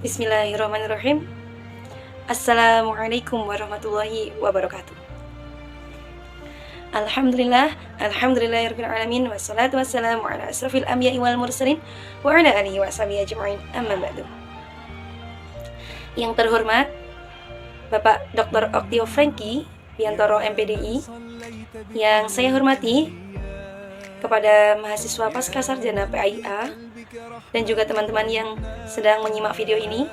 Bismillahirrahmanirrahim. Assalamualaikum warahmatullahi wabarakatuh. Alhamdulillahirabbil alamin wassalatu wassalamu ala asrofil anbiya'i wal mursalin wa ala alihi wa sahbihi ajma'in. Amma ba'du. Yang terhormat Bapak Dr. Oktio Franky Biantoro MPDI, yang saya hormati kepada mahasiswa pasca sarjana PAIA dan juga teman-teman yang sedang menyimak video ini.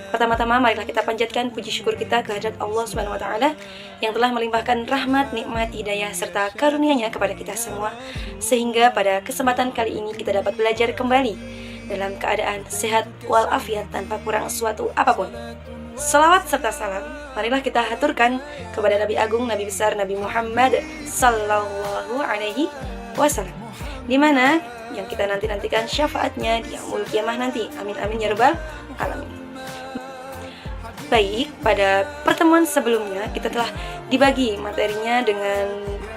Pertama-tama marilah kita panjatkan puji syukur kita kehadirat Allah Subhanahu wa taala yang telah melimpahkan rahmat, nikmat, hidayah serta karunia-Nya kepada kita semua, sehingga pada kesempatan kali ini kita dapat belajar kembali dalam keadaan sehat walafiat tanpa kurang suatu apapun. Salawat serta salam marilah kita haturkan kepada Nabi Agung, Nabi besar, Nabi Muhammad sallallahu alaihi wasallam, di mana yang kita nantikan syafaatnya di yaumul kiamah nanti. Amin amin ya rabbal alamin. Baik, pada pertemuan sebelumnya kita telah dibagi materinya dengan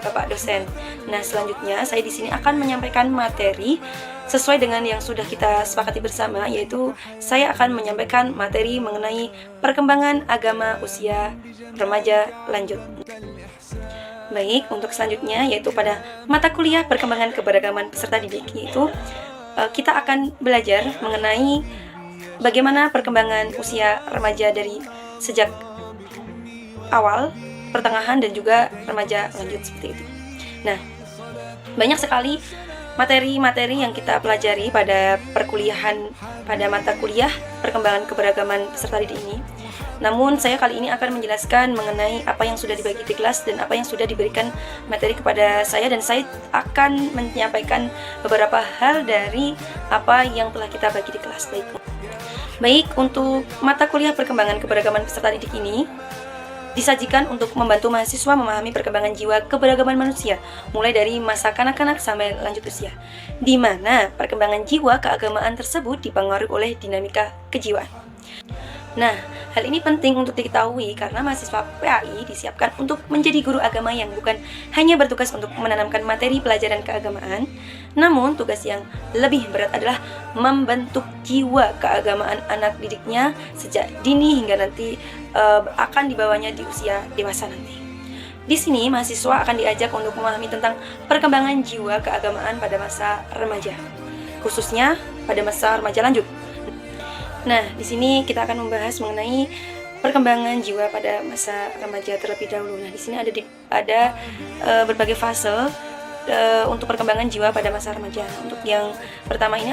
Bapak dosen. Nah, selanjutnya saya di sini akan menyampaikan materi sesuai dengan yang sudah kita sepakati bersama, yaitu saya akan menyampaikan materi mengenai perkembangan agama usia remaja lanjut. Baik, untuk selanjutnya yaitu pada mata kuliah perkembangan keberagaman peserta didik, yaitu kita akan belajar mengenai bagaimana perkembangan usia remaja dari sejak awal, pertengahan, dan juga remaja lanjut seperti itu. Nah, banyak sekali materi-materi yang kita pelajari pada perkuliahan, pada mata kuliah perkembangan keberagaman peserta didik ini. Namun saya kali ini akan menjelaskan mengenai apa yang sudah dibagi di kelas dan apa yang sudah diberikan materi kepada saya, dan saya akan menyampaikan beberapa hal dari apa yang telah kita bagi di kelas. Baik, untuk mata kuliah perkembangan keberagaman peserta didik ini disajikan untuk membantu mahasiswa memahami perkembangan jiwa keberagaman manusia, mulai dari masa kanak-kanak sampai lanjut usia, di mana perkembangan jiwa keagamaan tersebut dipengaruhi oleh dinamika kejiwaan. Nah, hal ini penting untuk diketahui karena mahasiswa PAI disiapkan untuk menjadi guru agama yang bukan hanya bertugas untuk menanamkan materi pelajaran keagamaan, namun tugas yang lebih berat adalah membentuk jiwa keagamaan anak didiknya sejak dini hingga nanti akan dibawanya di usia dewasa nanti. Di sini mahasiswa akan diajak untuk memahami tentang perkembangan jiwa keagamaan pada masa remaja, khususnya pada masa remaja lanjut. Nah, di sini kita akan membahas mengenai perkembangan jiwa pada masa remaja terlebih dahulu. Nah, di sini ada berbagai fase untuk perkembangan jiwa pada masa remaja. Untuk yang pertama ini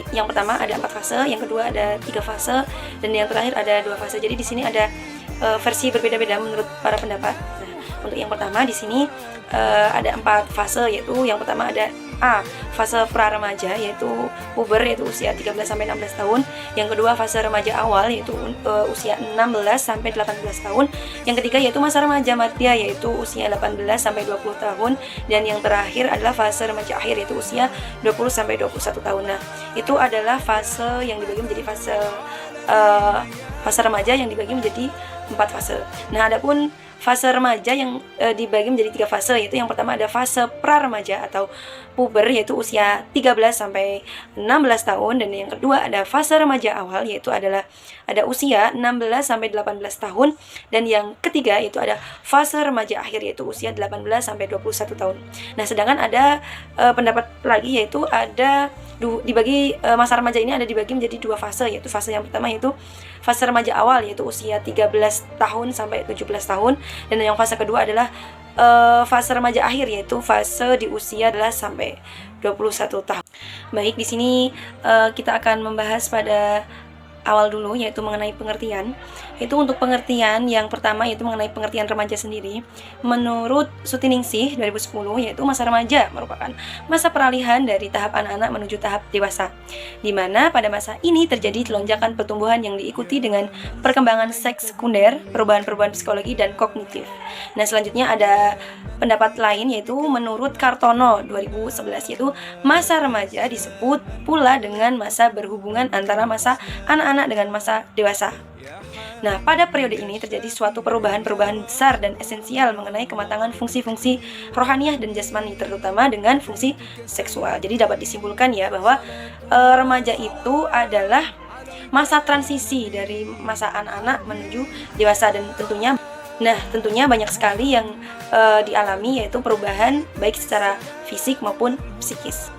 yang pertama ada 4 fase, yang kedua ada 3 fase, dan yang terakhir ada 2 fase. Jadi di sini ada versi berbeda-beda menurut para pendapat. Nah, untuk yang pertama di sini ada 4 fase, yaitu yang pertama ada A, fase pra-remaja, yaitu puber, yaitu usia 13 sampai 16 tahun. Yang kedua fase remaja awal, yaitu usia 16 sampai 18 tahun. Yang ketiga yaitu masa remaja madya, yaitu usia 18 sampai 20 tahun. Dan yang terakhir adalah fase remaja akhir, yaitu usia 20 sampai 21 tahun. Nah, itu adalah fase yang dibagi menjadi fase remaja yang dibagi menjadi 4 fase. Nah, adapun fase remaja yang dibagi menjadi 3 fase, yaitu yang pertama ada fase pra-remaja atau puber, yaitu usia 13 sampai 16 tahun, dan yang kedua ada fase remaja awal, yaitu ada usia 16 sampai 18 tahun, dan yang ketiga yaitu ada fase remaja akhir, yaitu usia 18 sampai 21 tahun. Nah, sedangkan ada pendapat lagi, yaitu ada masa remaja ini ada dibagi menjadi 2 fase, yaitu fase yang pertama yaitu fase remaja awal, yaitu usia 13 tahun sampai 17 tahun, dan yang fase kedua adalah fase remaja akhir, yaitu fase di usia 18 sampai 21 tahun. Baik, di sini kita akan membahas pada awal dulu, yaitu mengenai pengertian. Itu untuk pengertian yang pertama yaitu mengenai pengertian remaja sendiri. Menurut Sutiningsih 2010, yaitu masa remaja merupakan masa peralihan dari tahap anak-anak menuju tahap dewasa, di mana pada masa ini terjadi lonjakan pertumbuhan yang diikuti dengan perkembangan seks sekunder, perubahan-perubahan psikologi dan kognitif. Nah, selanjutnya ada pendapat lain, yaitu menurut Kartono 2011, yaitu masa remaja disebut pula dengan masa berhubungan antara masa anak-anak dengan masa dewasa. Nah, pada periode ini terjadi suatu perubahan-perubahan besar dan esensial mengenai kematangan fungsi-fungsi rohaniah dan jasmani, terutama dengan fungsi seksual. Jadi dapat disimpulkan ya bahwa remaja itu adalah masa transisi dari masa anak-anak menuju dewasa, dan tentunya banyak sekali yang dialami, yaitu perubahan baik secara fisik maupun psikis.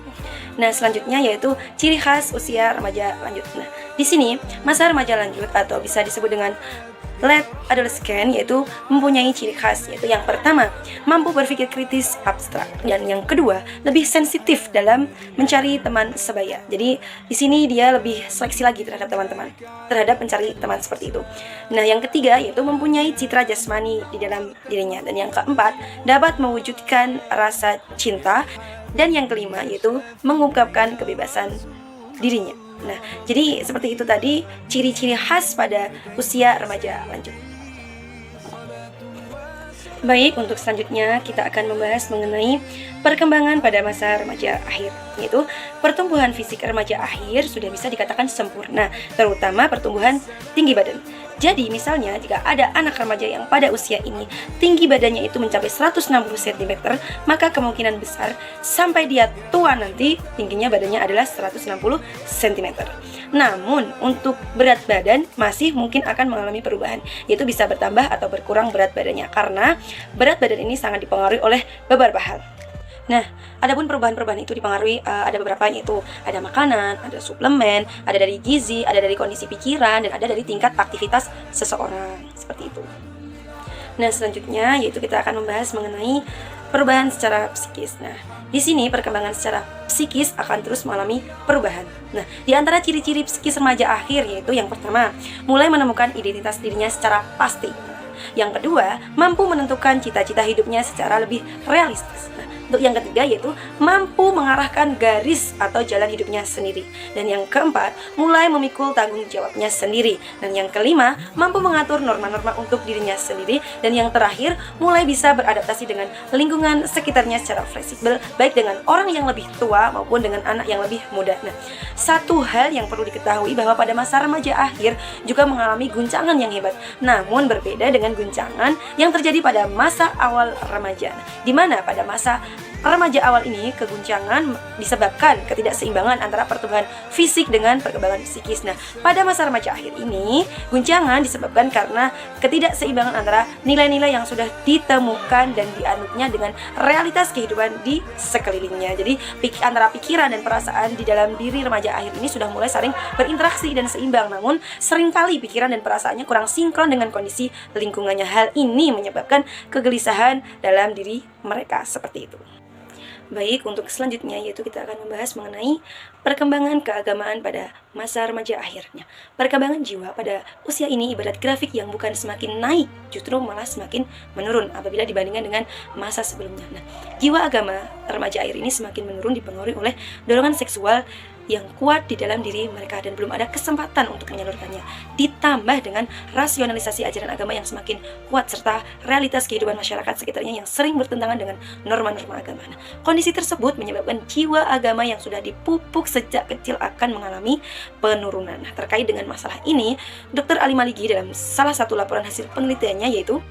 Nah, selanjutnya yaitu ciri khas usia remaja lanjut. Nah, di sini masa remaja lanjut atau bisa disebut dengan late adolescent yaitu mempunyai ciri khas, yaitu yang pertama, mampu berpikir kritis abstrak, dan yang kedua, lebih sensitif dalam mencari teman sebaya. Jadi di sini dia lebih seleksi lagi terhadap teman-teman, terhadap mencari teman seperti itu. Nah, yang ketiga yaitu mempunyai citra jasmani di dalam dirinya, dan yang keempat, dapat mewujudkan rasa cinta, dan yang kelima yaitu mengungkapkan kebebasan dirinya. Nah, jadi seperti itu tadi ciri-ciri khas pada usia remaja lanjut. Baik, untuk selanjutnya kita akan membahas mengenai perkembangan pada masa remaja akhir, yaitu pertumbuhan fisik remaja akhir sudah bisa dikatakan sempurna, terutama pertumbuhan tinggi badan. Jadi misalnya jika ada anak remaja yang pada usia ini tinggi badannya itu mencapai 160 cm, maka kemungkinan besar sampai dia tua nanti tingginya badannya adalah 160 cm. Namun untuk berat badan masih mungkin akan mengalami perubahan, yaitu bisa bertambah atau berkurang berat badannya, karena berat badan ini sangat dipengaruhi oleh beberapa hal. Nah, adapun perubahan-perubahan itu dipengaruhi ada beberapa, yaitu ada makanan, ada suplemen, ada dari gizi, ada dari kondisi pikiran, dan ada dari tingkat aktivitas seseorang, seperti itu. Nah, selanjutnya yaitu kita akan membahas mengenai perubahan secara psikis. Nah, di sini perkembangan secara psikis akan terus mengalami perubahan. Nah, di antara ciri-ciri psikis remaja akhir yaitu yang pertama, mulai menemukan identitas dirinya secara pasti. Yang kedua, mampu menentukan cita-cita hidupnya secara lebih realistis. Nah, untuk yang ketiga yaitu mampu mengarahkan garis atau jalan hidupnya sendiri. Dan yang keempat, mulai memikul tanggung jawabnya sendiri. Dan yang kelima, mampu mengatur norma-norma untuk dirinya sendiri. Dan yang terakhir, mulai bisa beradaptasi dengan lingkungan sekitarnya secara fleksibel, baik dengan orang yang lebih tua maupun dengan anak yang lebih muda. Nah, satu hal yang perlu diketahui bahwa pada masa remaja akhir juga mengalami guncangan yang hebat, namun berbeda dengan guncangan yang terjadi pada masa awal remaja. Di mana pada masa remaja awal ini keguncangan disebabkan ketidakseimbangan antara pertumbuhan fisik dengan perkembangan psikis. Nah, pada masa remaja akhir ini guncangan disebabkan karena ketidakseimbangan antara nilai-nilai yang sudah ditemukan dan dianutnya dengan realitas kehidupan di sekelilingnya. Jadi antara pikiran dan perasaan di dalam diri remaja akhir ini sudah mulai saling berinteraksi dan seimbang, namun seringkali pikiran dan perasaannya kurang sinkron dengan kondisi lingkungannya. Hal ini menyebabkan kegelisahan dalam diri mereka, seperti itu. Baik, untuk selanjutnya yaitu kita akan membahas mengenai perkembangan keagamaan pada masa remaja akhirnya. Perkembangan jiwa pada usia ini ibarat grafik yang bukan semakin naik, justru malah semakin menurun apabila dibandingkan dengan masa sebelumnya. Nah, jiwa agama remaja akhir ini semakin menurun dipengaruhi oleh dorongan seksual yang kuat di dalam diri mereka dan belum ada kesempatan untuk menyalurkannya, ditambah dengan rasionalisasi ajaran agama yang semakin kuat serta realitas kehidupan masyarakat sekitarnya yang sering bertentangan dengan norma-norma agama. Nah, kondisi tersebut menyebabkan jiwa agama yang sudah dipupuk sejak kecil akan mengalami penurunan. Nah, terkait dengan masalah ini, Dr. Ali Maligi dalam salah satu laporan hasil penelitiannya yaitu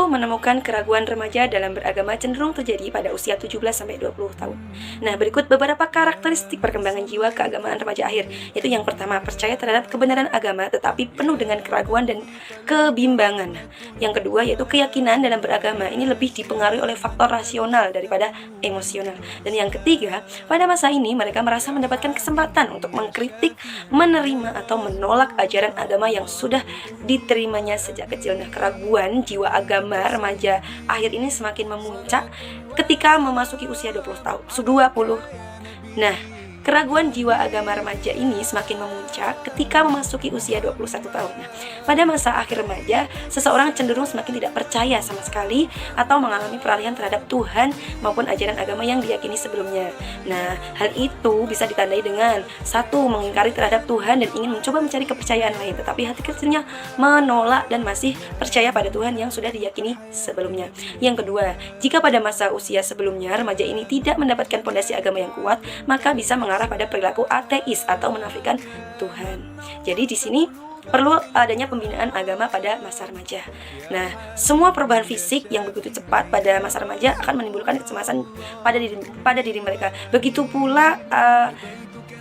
menemukan keraguan remaja dalam beragama cenderung terjadi pada usia 17-20 tahun. Nah, berikut beberapa karakteristik perkembangan jiwa keagamaan remaja akhir, yaitu yang pertama, percaya terhadap kebenaran agama tetapi penuh dengan keraguan dan kebimbangan. Yang kedua, yaitu keyakinan dalam beragama ini lebih dipengaruhi oleh faktor rasional daripada emosional. Dan yang ketiga, pada masa ini mereka merasa mendapatkan kesempatan untuk mengkritik, menerima atau menolak ajaran agama yang sudah diterimanya sejak kecil. Nah, keraguan jiwa agama remaja akhir ini semakin memuncak ketika memasuki usia 20 tahun. Nah, keraguan jiwa agama remaja ini semakin memuncak ketika memasuki usia 21 tahun. Nah, pada masa akhir remaja, seseorang cenderung semakin tidak percaya sama sekali atau mengalami peralihan terhadap Tuhan maupun ajaran agama yang diyakini sebelumnya. Nah, hal itu bisa ditandai dengan satu, mengingkari terhadap Tuhan dan ingin mencoba mencari kepercayaan lain, tetapi hati kecilnya menolak dan masih percaya pada Tuhan yang sudah diyakini sebelumnya. Yang kedua, jika pada masa usia sebelumnya remaja ini tidak mendapatkan fondasi agama yang kuat, maka bisa mengarah pada perilaku ateis atau menafikan Tuhan. Jadi di sini perlu adanya pembinaan agama pada masa remaja. Nah, semua perubahan fisik yang begitu cepat pada masa remaja akan menimbulkan kecemasan pada diri mereka. Begitu pula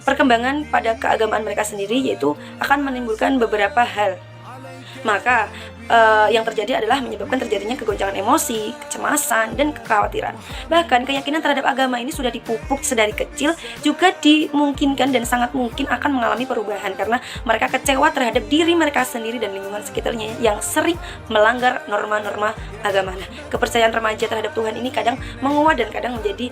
perkembangan pada keagamaan mereka sendiri, yaitu akan menimbulkan beberapa hal. Maka yang terjadi adalah menyebabkan terjadinya kegoncangan emosi, kecemasan, dan kekhawatiran. Bahkan keyakinan terhadap agama ini sudah dipupuk sedari kecil juga dimungkinkan dan sangat mungkin akan mengalami perubahan karena mereka kecewa terhadap diri mereka sendiri dan lingkungan sekitarnya yang sering melanggar norma-norma agama. Nah, kepercayaan remaja terhadap Tuhan ini kadang menguat dan kadang menjadi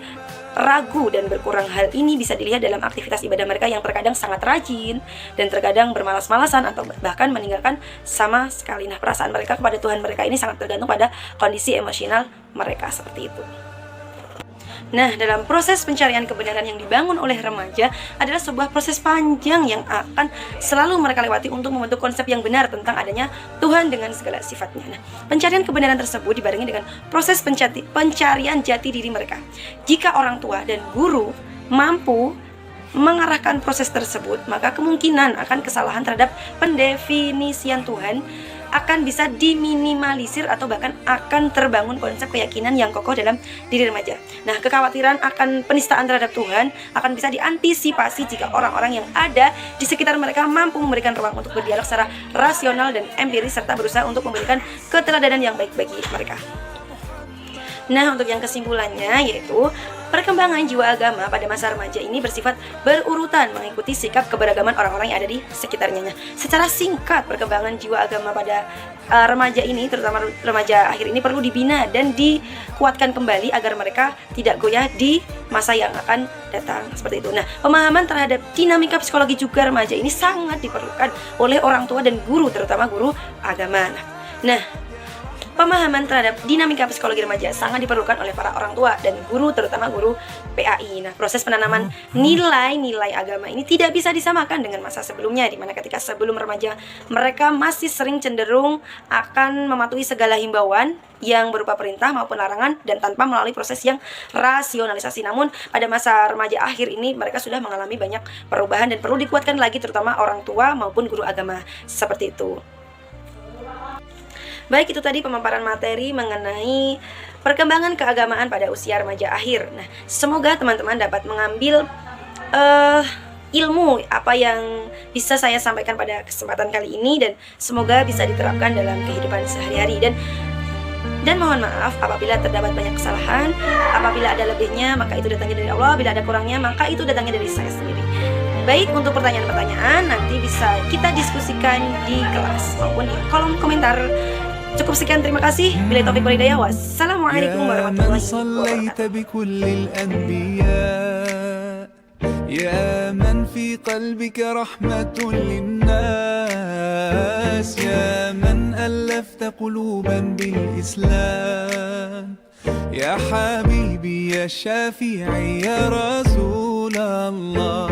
ragu dan berkurang. Hal ini bisa dilihat dalam aktivitas ibadah mereka yang terkadang sangat rajin dan terkadang bermalas-malasan atau bahkan meninggalkan sama sekali. Nah, perasaan mereka kepada Tuhan mereka ini sangat tergantung pada kondisi emosional mereka seperti itu. Nah, dalam proses pencarian kebenaran yang dibangun oleh remaja adalah sebuah proses panjang yang akan selalu mereka lewati untuk membentuk konsep yang benar tentang adanya Tuhan dengan segala sifatnya. Nah, pencarian kebenaran tersebut dibarengi dengan proses pencarian jati diri mereka. Jika orang tua dan guru mampu mengarahkan proses tersebut, maka kemungkinan akan kesalahan terhadap pendefinisian Tuhan akan bisa diminimalisir atau bahkan akan terbangun konsep keyakinan yang kokoh dalam diri remaja. Nah, kekhawatiran akan penistaan terhadap Tuhan akan bisa diantisipasi jika orang-orang yang ada di sekitar mereka mampu memberikan ruang untuk berdialog secara rasional dan empiris serta berusaha untuk memberikan keteladanan yang baik bagi mereka. Nah, untuk yang kesimpulannya yaitu perkembangan jiwa agama pada masa remaja ini bersifat berurutan mengikuti sikap keberagaman orang-orang yang ada di sekitarnya. Nah, secara singkat, perkembangan jiwa agama pada remaja ini, terutama remaja akhir ini, perlu dibina dan dikuatkan kembali agar mereka tidak goyah di masa yang akan datang seperti itu. Nah, pemahaman terhadap dinamika psikologi juga remaja ini sangat diperlukan oleh orang tua dan guru, terutama guru agama. Nah, pemahaman terhadap dinamika psikologi remaja sangat diperlukan oleh para orang tua dan guru, terutama guru PAI. Nah, proses penanaman nilai-nilai agama ini tidak bisa disamakan dengan masa sebelumnya, di mana ketika sebelum remaja mereka masih sering cenderung akan mematuhi segala himbauan yang berupa perintah maupun larangan dan tanpa melalui proses yang rasionalisasi. Namun pada masa remaja akhir ini mereka sudah mengalami banyak perubahan dan perlu dikuatkan lagi, terutama orang tua maupun guru agama seperti itu. Baik, itu tadi pemaparan materi mengenai perkembangan keagamaan pada usia remaja akhir. Nah, semoga teman-teman dapat mengambil ilmu apa yang bisa saya sampaikan pada kesempatan kali ini dan semoga bisa diterapkan dalam kehidupan sehari-hari. Dan mohon maaf apabila terdapat banyak kesalahan. Apabila ada lebihnya maka itu datangnya dari Allah, bila ada kurangnya maka itu datangnya dari saya sendiri. Baik, untuk pertanyaan-pertanyaan nanti bisa kita diskusikan di kelas maupun di kolom komentar. Cukup sekian, terima kasih. Bila taufik wal hidayah. Wassalamualaikum warahmatullahi wabarakatuh. يا من في قلبك رحمة للناس، يا من ألفت قلوبا بالإسلام، يا حبيبي يا شافعي يا رسول الله.